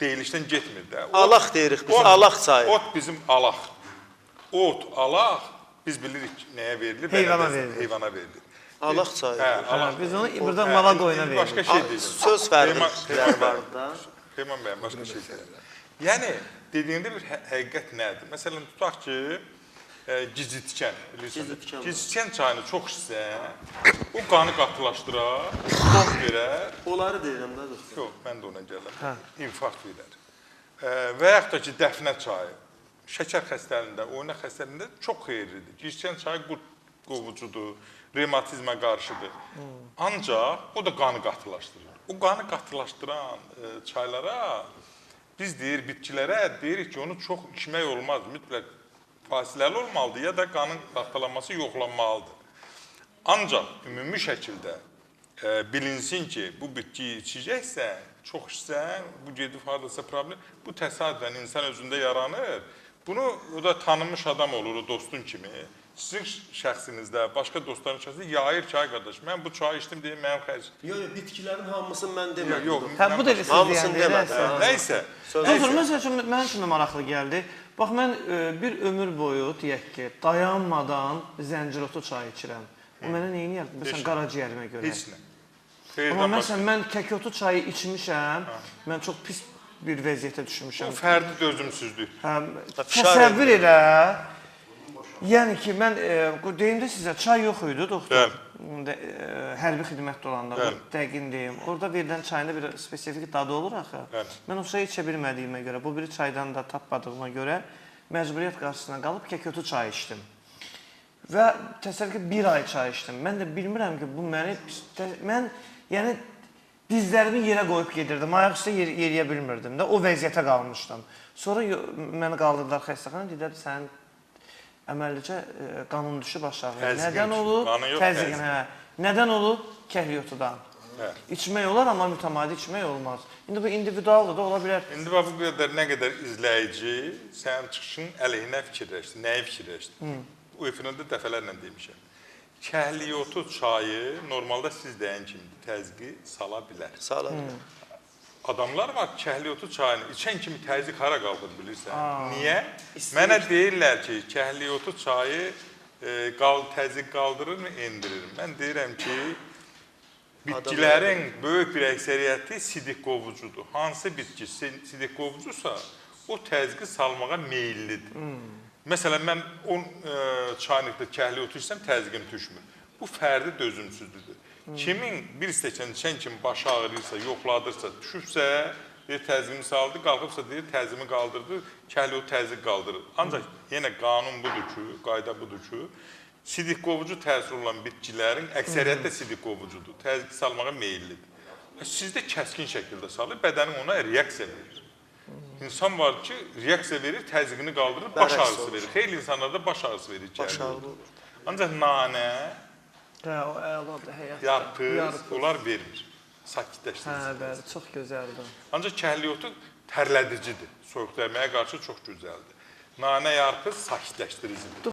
deyilişdən getmir də. Alaq deyirik biz, alaq çayı. Ot bizim alaq. Ot, alaq biz bilirik nəyə verilir? Heyvana verilir. Heyvana verilir. Alaq çayı. Biz onu burada mala qoyuna veririk. Başqa şey deyil. Söz fərqləri var da. Peyman bəyəm, başqa şey deyil. Yəni, dediyində bir həqiqət nədir? Məsələn, tutaq ki, gizlitkən, bilirsiniz. Gizlitkən çayını çox içsən, o qanı qatılaşdırar, doz verər. Onları deyirəm da dostum. Yox, mən də ona gələm. İnfarkt verər. Və yaxud da ki, dəfnə çayı, şəkər xəstəliyində, oynaq xəstəliyində çox xeyirlidir. Gizlitkən çayı qurt qovucudur, revmatizmə qarşıdır. Ancaq o da qanı qatılaşdırır. O qanı qatılaşdıran çaylara biz deyir, bitkilərə deyirik ki, onu çox içmək olmaz, mütləq fasiləli olmalıdır ya da qanın qatılanması yoxlanmalıdır. Ancaq ümumi şəkildə bilinsin ki, bu bitkiyi içəcəksən, çox içsən, bu gedib haradasa problem, bu təsadüfən insan özündə yaranır. Bunu o da tanınmış adam olur, o dostun kimi. Sizin şəxsinizdə, başqa dostların şəxsinizdə yayır ki, ay qardaş, mən bu çayı içdim deyim, mənim xərc. Yox, bitkilərin hamısını mən demədim. Yox, bu da siz deyəndə. Nəysə. Dostum, məsəl üçün, mənim üçün də maraqlı gəldi. Bax, mən bir ömür boyu, deyək ki, dayanmadan zəncirotu çay içirəm. O mənə neyini yaptı? Məsələn, qaraciyərimə görə. Heç nə. Amma məsələn, mən kəkotu çayı içmişəm, mən çox pis bir vəziyyətə düşmüşəm. Bu fərdi dözümsüzlük. Təsəvvür elə. Yəni ki, mən deyim də sizə, çay yox idi, doktor. Hərbi xidmətdə olanda, dəqiq deyim. Orada verilən çayında bir spesifik dadı olur axı. Mən o çayı içə bilmədiyimə görə, bu biri çaydan da tapmadığıma görə məcburiyyət qarşısına qalıb kəkotu çay içdim. Və təsəvvür ki, bir ay çay içdim. Mən də bilmirəm ki, bu məni... Mən, yəni, dizlərimi yerə qoyub gedirdim, ayaq üstə yeriyə bilmirdim də, o vəziyyətə qalmışdım. Sonra məni qaldırdılar xəstəxana, dedilər, sənin əməllicə qanun düşüb aşağı. Nədən olub? Təzyiqin, hə. Nədən olub? Kəhliyotudan. İçmək olar, amma mütəmadi içmək olmaz. İndi bu individualdır da ola bilər. İndi bu qədər, nə qədər izləyici sənin çıxışın əleyhinə fikirləşdi, nəyi fikirləşdi? Bu efirində dəfələrlə demişəm. Kəhliyotu çayı normalda siz deyən kimi təzyiqi sala bilər. Sala bilər. Adamlar var, kəhliyotu çayını içən kimi təzyiq hara qaldır bilirsən? Niyə? Mənə deyirlər ki, kəhliyotu çayı təzyiq qaldırırmı, endirir? Mən deyirəm ki, bitkilərin böyük bir əksəriyyəti sidik qovucudur. Hansı bitki sidik qovucusa, o təzyiqi salmağa meyillidir. Məsələn, mən 10 çaylıqda kəhliyotu içsəm, təzyiqim düşmür. Bu fərdi dözümsüzlüdür. Kimin bir stəkan içən kimi başı ağrıyırsa, yoxladırsa, düşübsə, deyir, təzyiqimi saldı, qalxıbsa, deyir, təzyiqimi qaldırdı, kəhliyotu təzyiq qaldırır. Ancaq yenə qanun budur ki, qayda budur ki, sidik qovucu təsir olan bitkilərin əksəriyyət də sidik qovucudur, təzyiq salmağa meyillidir. Sizdə kəskin şəkildə salır, bədənin ona reaksiya verir. İnsan var ki, reaksiya verir, təzyiqini qaldırır, baş ağrısı verir. Xeyli insanlarda baş ağrısı verir. Ancaq nanə, yarpız, onlar vermir, sakitləşdirir. Hə, bəli, çox gözəldir. Ancaq kəhliyotu tərlədicidir, soyuq dərməyə qarşı çox gözəldir. Nanə, yarpız sakitləşdiricidir.